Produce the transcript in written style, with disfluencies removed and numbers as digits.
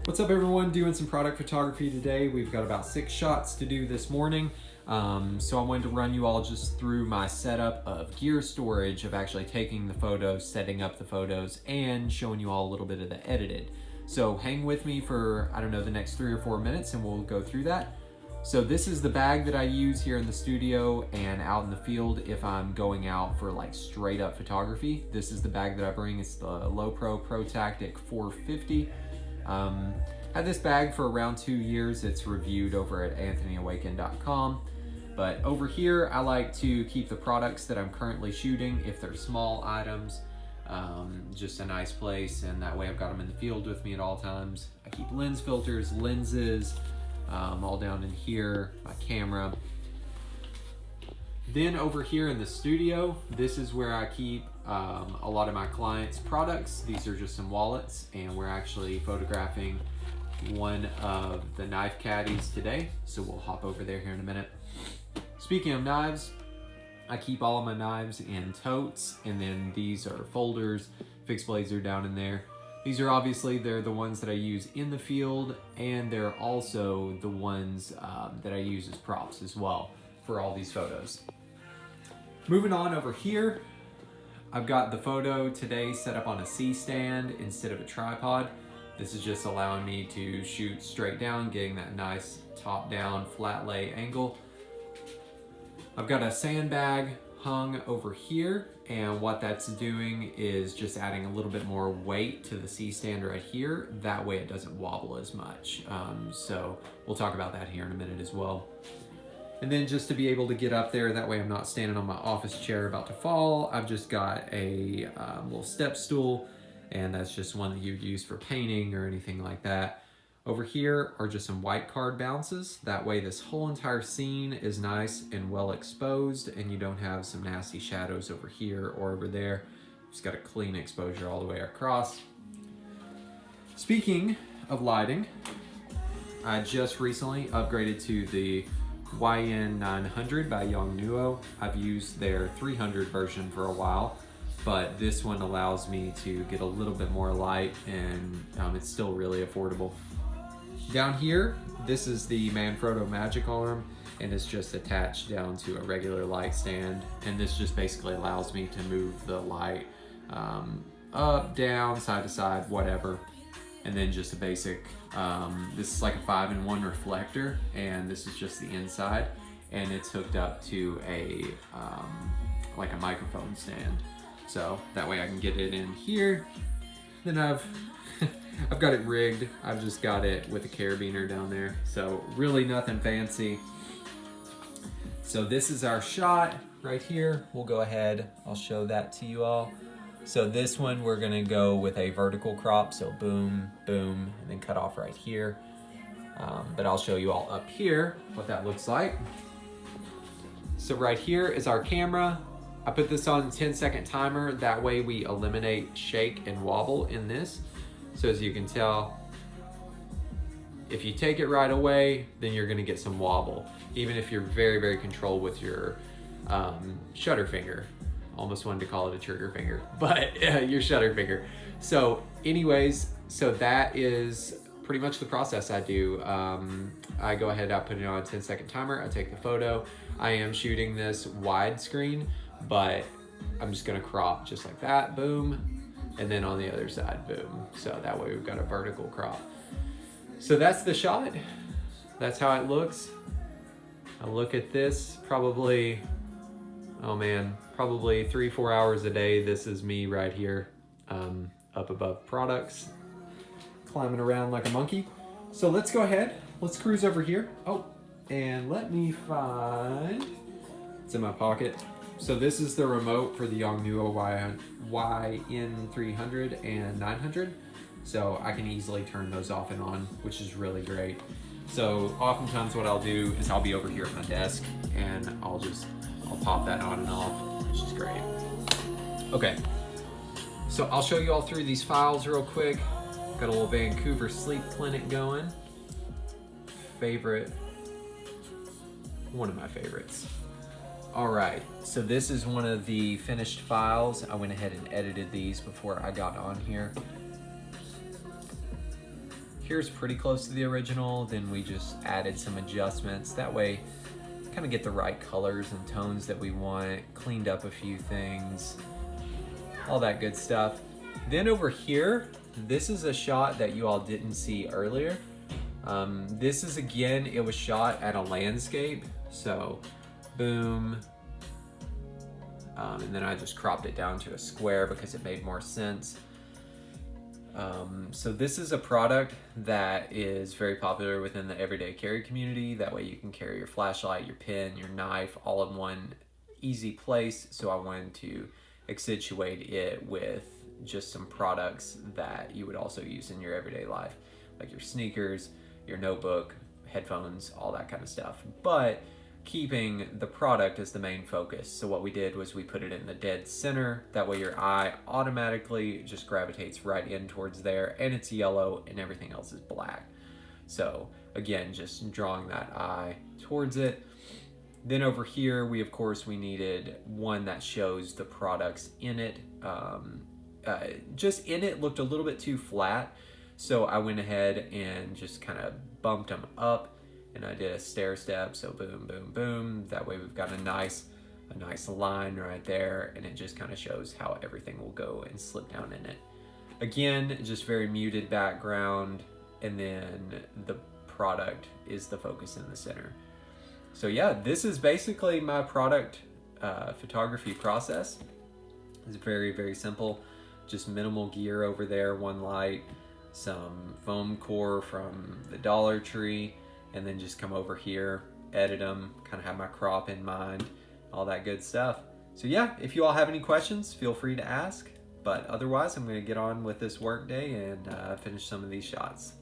What's up everyone, doing some product photography today. We've got about 6 shots to do this morning. So I wanted to run you all just through my setup of gear storage, of actually taking the photos, setting up the photos, and showing you all a little bit of the edited. So hang with me for, I don't know, the next 3 or 4 minutes and we'll go through that. So this is the bag that I use here in the studio and out in the field if I'm going out for like straight up photography. This is the bag that I bring. It's the Lowepro Pro Tactic 450. Had this bag for around 2 years. It's reviewed over at anthonyawaken.com. But over here, I like to keep the products that I'm currently shooting, if they're small items, just a nice place, and that way I've got them in the field with me at all times. I keep lens filters, lenses, all down in here, my camera. Then over here in the studio, this is where I keep a lot of my clients' products. These are just some wallets, and we're actually photographing one of the knife caddies today, so we'll hop over there here in a minute. Speaking of knives, I keep all of my knives in totes, and then these are folders. Fixed blades are down in there. These are obviously, they're the ones that I use in the field, and they're also the ones that I use as props as well for all these photos. Moving on over here, I've got the photo today set up on a C-stand instead of a tripod. This is just allowing me to shoot straight down, getting that nice top-down flat lay angle. I've got a sandbag hung over here, and what that's doing is just adding a little bit more weight to the C-stand right here. That way it doesn't wobble as much. So we'll talk about that here in a minute as well. And then just to be able to get up there, that way I'm not standing on my office chair about to fall, I've just got a little step stool, and that's just one that you'd use for painting or anything like that. Over here are just some white card bounces. That way this whole entire scene is nice and well exposed, and you don't have some nasty shadows over here or over there. Just got a clean exposure all the way across. Speaking of lighting, I just recently upgraded to the YN 900 by Yongnuo. I've used their 300 version for a while, but this one allows me to get a little bit more light, and it's still really affordable. Down here, this is the Manfrotto Magic Arm, and it's just attached down to a regular light stand, and this just basically allows me to move the light up, down, side to side, whatever. And then just a basic, this is like a 5-in-1 reflector, and this is just the inside, and it's hooked up to a like a microphone stand. So that way I can get it in here. Then I've got it rigged. I've just got it with a carabiner down there. So really nothing fancy. So this is our shot right here. We'll go ahead, I'll show that to you all. So this one, we're gonna go with a vertical crop. So boom, boom, and then cut off right here. But I'll show you all up here what that looks like. So right here is our camera. I put this on 10-second timer. That way we eliminate shake and wobble in this. So as you can tell, if you take it right away, then you're gonna get some wobble, even if you're very, very controlled with your shutter finger. Almost wanted to call it a trigger finger, but your shutter finger. So anyways, so that is pretty much the process I do. I go ahead, I put it on a 10-second timer, I take the photo. I am shooting this widescreen, but I'm just gonna crop just like that, boom, and then on the other side, boom. So that way we've got a vertical crop. So that's the shot. That's how it looks. I look at this probably, oh man, probably 3-4 hours a day. This is me right here, up above products, climbing around like a monkey. So let's go ahead, let's cruise over here. Oh, and let me find, it's in my pocket. So this is the remote for the Yongnuo YN300 and 900. So I can easily turn those off and on, which is really great. So oftentimes what I'll do is I'll be over here at my desk, and I'll pop that on and off, which is great. Okay, so I'll show you all through these files real quick. Got a little Vancouver sleep clinic going. One of my favorites. All right, so this is one of the finished files. I went ahead and edited these before I got on here. Here's pretty close to the original. Then we just added some adjustments. That way, kind of get the right colors and tones that we want, cleaned up a few things, all that good stuff. Then over here, this is a shot that you all didn't see earlier. This is, again, it was shot at a landscape. So boom. And then I just cropped it down to a square because it made more sense. So this is a product that is very popular within the everyday carry community. That way you can carry your flashlight, your pen, your knife, all in one easy place. So I wanted to accentuate it with just some products that you would also use in your everyday life, like your sneakers, your notebook, headphones, all that kind of stuff. But keeping the product as the main focus. So what we did was we put it in the dead center. That way your eye automatically just gravitates right in towards there, and it's yellow and everything else is black. So again, just drawing that eye towards it. Then over here, we needed one that shows the products in it. Just in it looked a little bit too flat. So I went ahead and just kind of bumped them up, and I did a stair step. So boom, boom, boom. That way we've got a nice line right there, and it just kind of shows how everything will go and slip down in it. Again, just very muted background, and then the product is the focus in the center. So yeah, this is basically my product photography process. It's very, very simple. Just minimal gear over there, one light, some foam core from the Dollar Tree, and then just come over here, edit them, kind of have my crop in mind, all that good stuff. So yeah, if you all have any questions, feel free to ask. But otherwise, I'm going to get on with this work day and finish some of these shots.